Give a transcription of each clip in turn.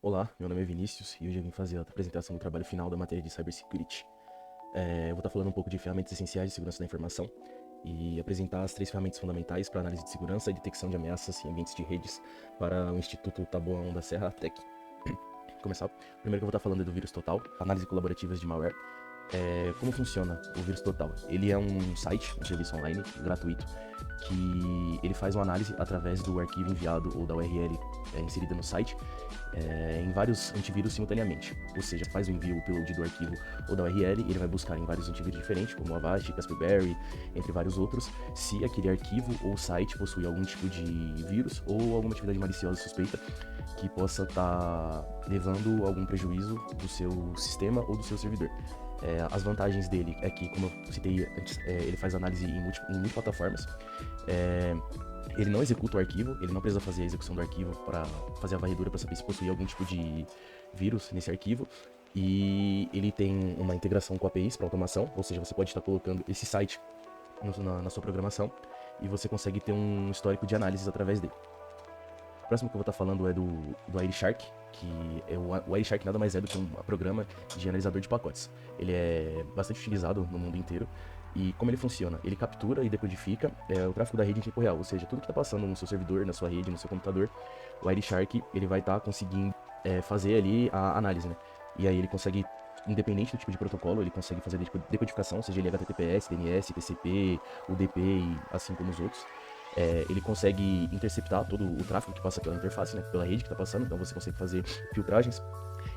Olá, meu nome é Vinícius e hoje eu vim fazer a apresentação do trabalho final da matéria de Cybersecurity. Eu vou estar falando um pouco de ferramentas essenciais de segurança da informação e apresentar as 3 ferramentas fundamentais para análise de segurança e detecção de ameaças em ambientes de redes para o Instituto Taboão da Serra Tech. Começar. Primeiro que eu vou estar falando é do vírus total, análise colaborativas de malware. Como funciona o vírus total? Ele é um site, um serviço online gratuito, que ele faz uma análise através do arquivo enviado ou da URL inserida no site em vários antivírus simultaneamente. Ou seja, faz o envio, o upload do arquivo ou da URL, e ele vai buscar em vários antivírus diferentes, como Avast, Kaspersky, entre vários outros, se aquele arquivo ou site possui algum tipo de vírus ou alguma atividade maliciosa suspeita que possa estar levando algum prejuízo do seu sistema ou do seu servidor. As vantagens dele é que, como eu citei antes, ele faz análise em multiplataformas. Ele não executa o arquivo, ele não precisa fazer a execução do arquivo para fazer a varredura para saber se possui algum tipo de vírus nesse arquivo. E ele tem uma integração com APIs para automação, ou seja, você pode estar colocando esse site na sua programação e você consegue ter um histórico de análises através dele. O próximo que eu vou estar falando é do Wireshark, que o Wireshark nada mais é do que um programa de analisador de pacotes. Ele é bastante utilizado no mundo inteiro. E como ele funciona? Ele captura e decodifica o tráfego da rede em tempo real, ou seja, tudo que está passando no seu servidor, na sua rede, no seu computador, o Wireshark ele vai estar conseguindo fazer ali a análise, né? E aí ele consegue, independente do tipo de protocolo, ele consegue fazer decodificação, seja ele HTTPS, DNS, TCP, UDP e assim como os outros. Ele consegue interceptar todo o tráfego que passa pela interface, né, pela rede que está passando, então você consegue fazer filtragens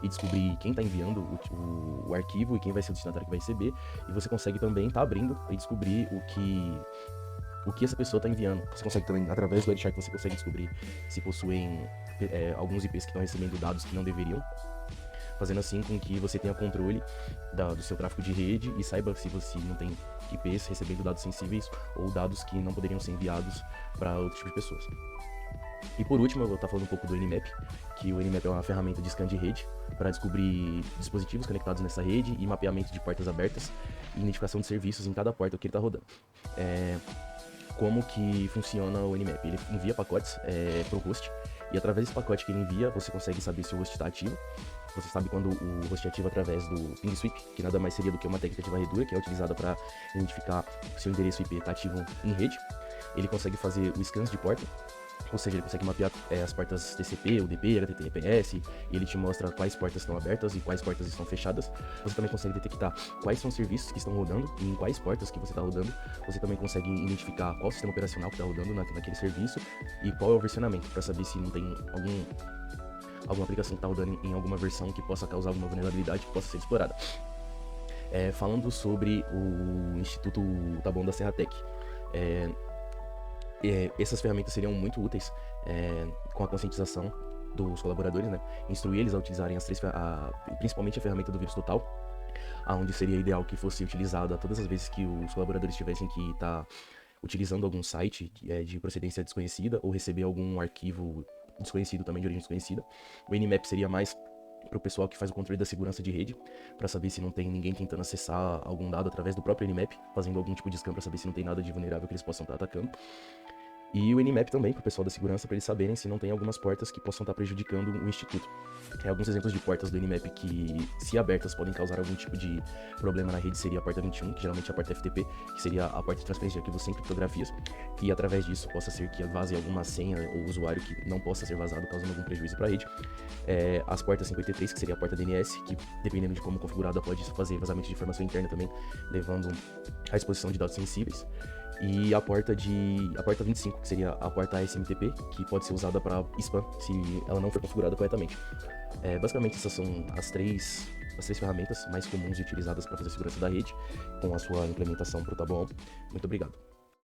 e descobrir quem está enviando o arquivo e quem vai ser o destinatário que vai receber, e você consegue também estar abrindo e descobrir o que essa pessoa está enviando. Você consegue também, através do Wireshark, você consegue descobrir se possuem alguns IPs que estão recebendo dados que não deveriam, fazendo assim com que você tenha controle do seu tráfego de rede e saiba se você não tem IPs recebendo dados sensíveis ou dados que não poderiam ser enviados para outro tipo de pessoas. E por último, eu vou estar falando um pouco do Nmap, que o Nmap é uma ferramenta de scan de rede para descobrir dispositivos conectados nessa rede e mapeamento de portas abertas e identificação de serviços em cada porta que ele está rodando. Como que funciona o Nmap? Ele envia pacotes para o host, e através desse pacote que ele envia, você consegue saber se o host está ativo. Você sabe quando o host é ativo através do ping sweep, que nada mais seria do que uma técnica de varredura, que é utilizada para identificar se o endereço IP está ativo em rede. Ele consegue fazer o scans de porta, ou seja, ele consegue mapear as portas TCP, UDP, HTTPS, e ele te mostra quais portas estão abertas e quais portas estão fechadas. Você também consegue detectar quais são os serviços que estão rodando e em quais portas que você está rodando. Você também consegue identificar qual sistema operacional que está rodando naquele serviço e qual é o versionamento, para saber se não tem alguma aplicação que está rodando em alguma versão que possa causar alguma vulnerabilidade que possa ser explorada. Falando sobre o Instituto Taboão da Serra Tech, essas ferramentas seriam muito úteis com a conscientização dos colaboradores, né? Instruir eles a utilizarem principalmente a ferramenta do vírus total, onde seria ideal que fosse utilizada todas as vezes que os colaboradores tivessem que estar utilizando algum site de procedência desconhecida ou receber algum arquivo desconhecido também, de origem desconhecida. O Nmap seria mais para o pessoal que faz o controle da segurança de rede, para saber se não tem ninguém tentando acessar algum dado através do próprio Nmap, fazendo algum tipo de scan para saber se não tem nada de vulnerável que eles possam estar atacando. E o Nmap também, para o pessoal da segurança, para eles saberem se não tem algumas portas que possam estar prejudicando o Instituto. Alguns exemplos de portas do Nmap que, se abertas, podem causar algum tipo de problema na rede seria a porta 21, que geralmente é a porta FTP, que seria a porta de transferência de arquivos sem criptografias, que através disso possa ser que vaze alguma senha ou usuário que não possa ser vazado, causando algum prejuízo para a rede. As portas 53, que seria a porta DNS, que dependendo de como configurada pode fazer vazamento de informação interna também, levando à exposição de dados sensíveis. E a porta 25, que seria a porta ASMTP, que pode ser usada para spam se ela não for configurada corretamente. Basicamente essas são as três ferramentas mais comuns e utilizadas para fazer a segurança da rede, com a sua implementação para o Taboão. Muito obrigado.